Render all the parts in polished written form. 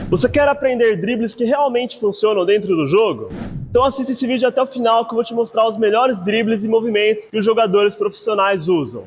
Você quer aprender dribles que realmente funcionam dentro do jogo? Então assista esse vídeo até o final que eu vou te mostrar os melhores dribles e movimentos que os jogadores profissionais usam.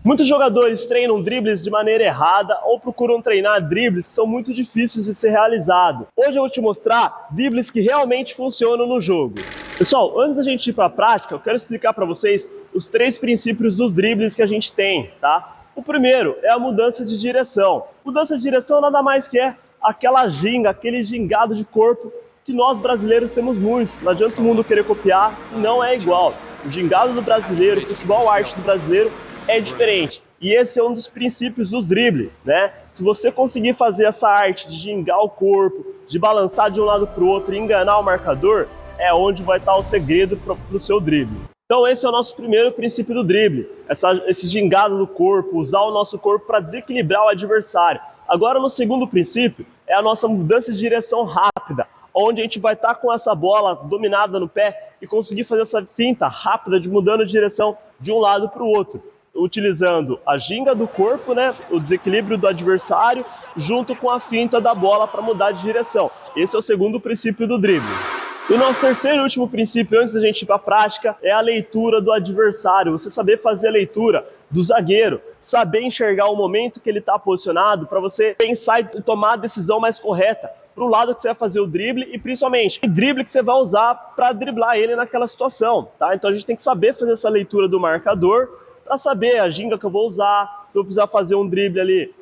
Muitos jogadores treinam dribles de maneira errada ou procuram treinar dribles que são muito difíceis de ser realizados. Hoje eu vou te mostrar dribles que realmente funcionam no jogo. Pessoal, antes da gente ir para a prática, eu quero explicar para vocês os 3 princípios dos dribles que a gente tem, tá? O primeiro é a mudança de direção. Mudança de direção nada mais que é aquela ginga, aquele gingado de corpo que nós brasileiros temos muito. Não adianta o mundo querer copiar, não é igual. O gingado do brasileiro, o futebol arte do brasileiro é diferente. E esse é um dos princípios do drible, né? Se você conseguir fazer essa arte de gingar o corpo, de balançar de um lado para o outro e enganar o marcador, é onde vai estar o segredo para o seu drible. Então esse é o nosso primeiro princípio do drible, esse gingado do corpo, usar o nosso corpo para desequilibrar o adversário. Agora no segundo princípio é a nossa mudança de direção rápida, onde a gente vai estar com essa bola dominada no pé e conseguir fazer essa finta rápida de mudando de direção de um lado para o outro, utilizando a ginga do corpo, né, o desequilíbrio do adversário, junto com a finta da bola para mudar de direção. Esse é o segundo princípio do drible. E o nosso terceiro e último princípio, antes da gente ir para a prática, é a leitura do adversário. Você saber fazer a leitura do zagueiro, saber enxergar o momento que ele está posicionado para você pensar e tomar a decisão mais correta para o lado que você vai fazer o drible e principalmente o drible que você vai usar para driblar ele naquela situação, tá? Então a gente tem que saber fazer essa leitura do marcador para saber a ginga que eu vou usar, se eu precisar fazer um drible ali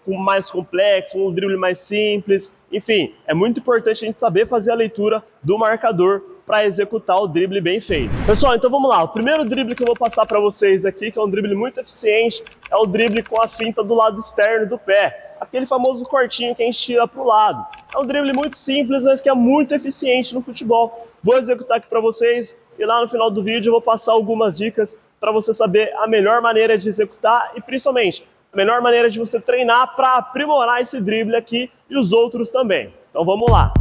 mais complexo, um drible mais simples, enfim, é muito importante a gente saber fazer a leitura do marcador para executar o drible bem feito. Pessoal, então vamos lá, o primeiro drible que eu vou passar para vocês aqui, que é um drible muito eficiente, é o drible com a finta do lado externo do pé, aquele famoso cortinho que a gente tira para o lado. É um drible muito simples, mas que é muito eficiente no futebol. Vou executar aqui para vocês e lá no final do vídeo eu vou passar algumas dicas para você saber a melhor maneira de executar e principalmente a melhor maneira de você treinar para aprimorar esse drible aqui e os outros também. Então vamos lá!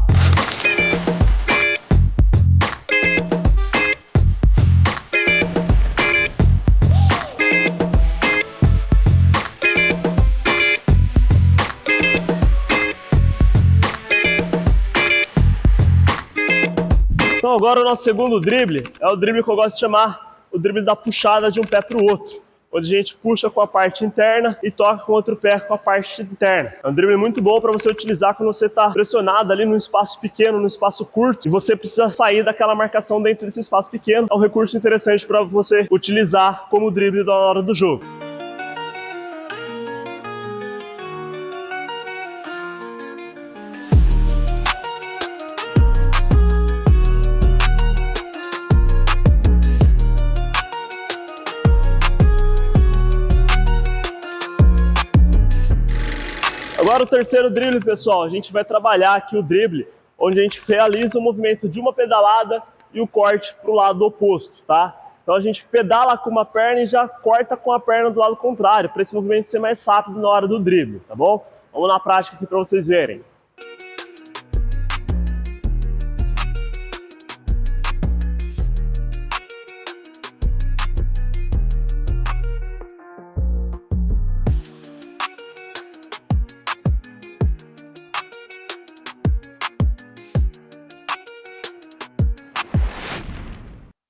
Então agora o nosso segundo drible é o drible que eu gosto de chamar o drible da puxada de um pé para o outro, onde a gente puxa com a parte interna e toca com o outro pé com a parte interna. É um drible muito bom para você utilizar quando você está pressionado ali num espaço pequeno, num espaço curto, e você precisa sair daquela marcação dentro desse espaço pequeno. É um recurso interessante para você utilizar como drible na hora do jogo. Agora o terceiro drible, pessoal, a gente vai trabalhar aqui o drible, onde a gente realiza o movimento de uma pedalada e o corte para o lado oposto, tá? Então a gente pedala com uma perna e já corta com a perna do lado contrário, para esse movimento ser mais rápido na hora do drible, tá bom? Vamos na prática aqui para vocês verem.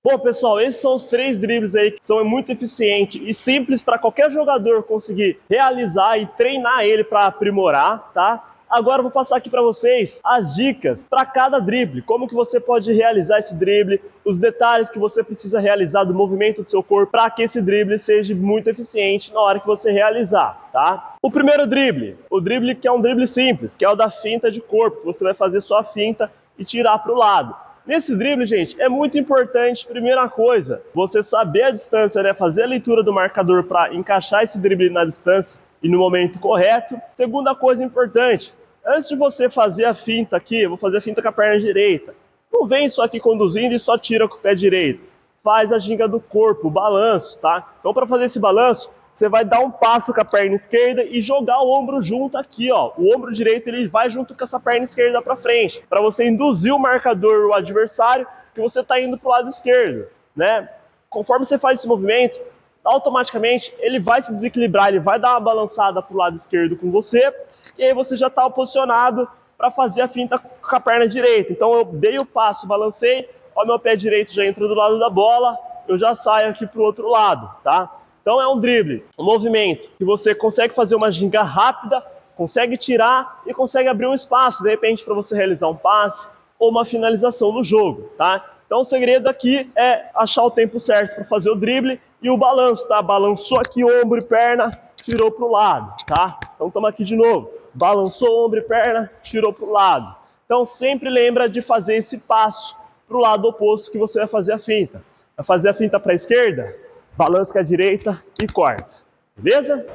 Bom, pessoal, esses são os 3 dribles aí que são muito eficientes e simples para qualquer jogador conseguir realizar e treinar ele para aprimorar, tá? Agora eu vou passar aqui para vocês as dicas para cada drible, como que você pode realizar esse drible, os detalhes que você precisa realizar do movimento do seu corpo para que esse drible seja muito eficiente na hora que você realizar, tá? O primeiro drible, o drible que é um drible simples, que é o da finta de corpo, você vai fazer só a finta e tirar para o lado. Nesse drible, gente, é muito importante, primeira coisa, você saber a distância, né? Fazer a leitura do marcador para encaixar esse drible na distância e no momento correto. Segunda coisa importante, antes de você fazer a finta aqui, eu vou fazer a finta com a perna direita. Não vem só aqui conduzindo e só tira com o pé direito. Faz a ginga do corpo, o balanço, tá? Então para fazer esse balanço, você vai dar um passo com a perna esquerda e jogar o ombro junto aqui, ó. O ombro direito ele vai junto com essa perna esquerda para frente, para você induzir o marcador, o adversário, que você está indo para o lado esquerdo, né? Conforme você faz esse movimento, automaticamente ele vai se desequilibrar, ele vai dar uma balançada para o lado esquerdo com você, e aí você já está posicionado para fazer a finta com a perna direita. Então eu dei o passo, balancei, o meu pé direito já entra do lado da bola, eu já saio aqui para o outro lado, tá? Então é um drible, um movimento que você consegue fazer uma ginga rápida, consegue tirar e consegue abrir um espaço, de repente, para você realizar um passe ou uma finalização no jogo, tá? Então o segredo aqui é achar o tempo certo para fazer o drible e o balanço, tá? Balançou aqui ombro e perna, tirou para o lado, tá? Então estamos aqui de novo. Balançou ombro e perna, tirou para o lado. Então sempre lembra de fazer esse passo para o lado oposto que você vai fazer a finta. Vai fazer a finta para a esquerda, balança com a direita e corta. Beleza?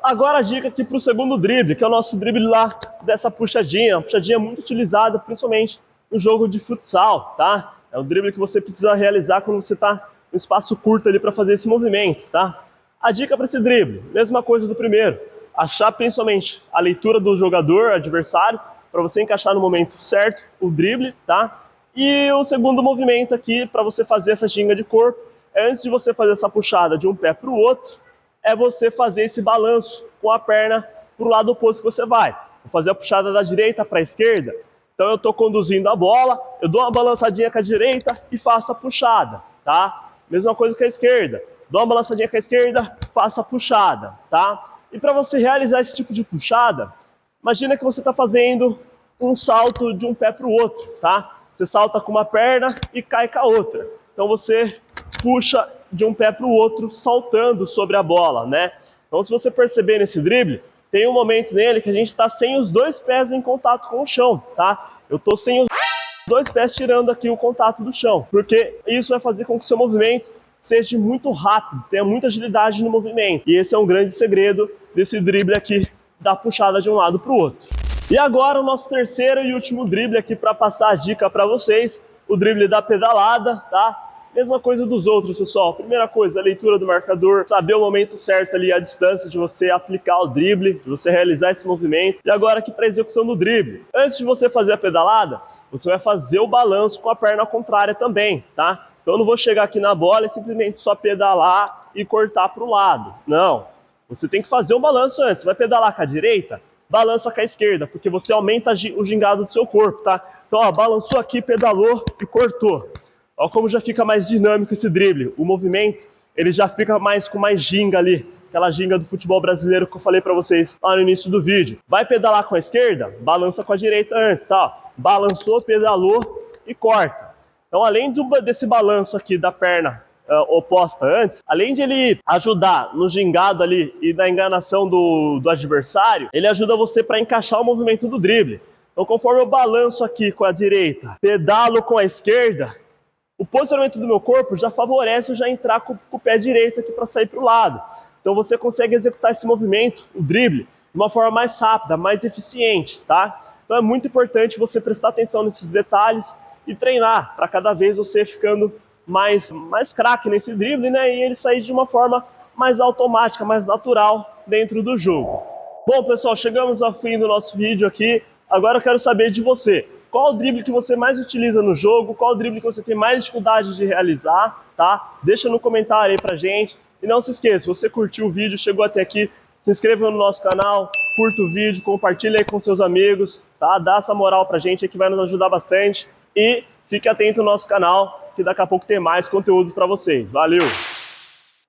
Agora a dica aqui para o segundo drible, que é o nosso drible lá dessa puxadinha. Uma puxadinha muito utilizada, principalmente no jogo de futsal, tá? É um drible que você precisa realizar quando você está um espaço curto ali para fazer esse movimento, tá? A dica para esse drible, mesma coisa do primeiro. Achar principalmente a leitura do jogador, adversário, para você encaixar no momento certo o drible, tá? E o segundo movimento aqui, para você fazer essa ginga de corpo, é antes de você fazer essa puxada de um pé para o outro, é você fazer esse balanço com a perna para o lado oposto que você vai. Vou fazer a puxada da direita para a esquerda, então eu estou conduzindo a bola, eu dou uma balançadinha com a direita e faço a puxada, tá? Mesma coisa com a esquerda. Dou uma balançadinha com a esquerda, faço a puxada, tá? E para você realizar esse tipo de puxada, imagina que você está fazendo um salto de um pé para o outro, tá? Você salta com uma perna e cai com a outra. Então você puxa de um pé para o outro, saltando sobre a bola, né? Então se você perceber nesse drible, tem um momento nele que a gente está sem os dois pés em contato com o chão, tá? Eu estou sem os dois pés tirando aqui o contato do chão, porque isso vai fazer com que o seu movimento seja muito rápido, tenha muita agilidade no movimento. E esse é um grande segredo desse drible aqui, da puxada de um lado para o outro. E agora o nosso terceiro e último drible aqui para passar a dica para vocês, o drible da pedalada, tá? Mesma coisa dos outros, pessoal. Primeira coisa, a leitura do marcador, saber o momento certo ali, a distância de você aplicar o drible, de você realizar esse movimento. E agora aqui para a execução do drible. Antes de você fazer a pedalada, você vai fazer o balanço com a perna contrária também, tá? Então eu não vou chegar aqui na bola e simplesmente só pedalar e cortar para o lado. Não. Você tem que fazer um balanço antes. Você vai pedalar com a direita, balança com a esquerda, porque você aumenta o gingado do seu corpo, tá? Então, ó, balançou aqui, pedalou e cortou. Olha como já fica mais dinâmico esse drible. O movimento, ele já fica com mais ginga ali. Aquela ginga do futebol brasileiro que eu falei pra vocês lá no início do vídeo. Vai pedalar com a esquerda, balança com a direita antes, tá? Balançou, pedalou e corta. Então, além desse balanço aqui da perna oposta antes, além de ele ajudar no gingado ali e na enganação do adversário, ele ajuda você para encaixar o movimento do drible. Então, conforme eu balanço aqui com a direita, pedalo com a esquerda, o posicionamento do meu corpo já favorece eu já entrar com o pé direito aqui para sair para o lado. Então você consegue executar esse movimento, o drible, de uma forma mais rápida, mais eficiente, tá? Então é muito importante você prestar atenção nesses detalhes e treinar para cada vez você ficando mais craque nesse drible, né? E ele sair de uma forma mais automática, mais natural dentro do jogo. Bom, pessoal, chegamos ao fim do nosso vídeo aqui. Agora eu quero saber de você. Qual o drible que você mais utiliza no jogo? Qual o drible que você tem mais dificuldade de realizar, tá? Deixa no comentário aí pra gente. E não se esqueça, se você curtiu o vídeo, chegou até aqui, se inscreva no nosso canal, curta o vídeo, compartilha aí com seus amigos, tá? Dá essa moral pra gente aí que vai nos ajudar bastante. E fique atento no nosso canal, que daqui a pouco tem mais conteúdos pra vocês. Valeu!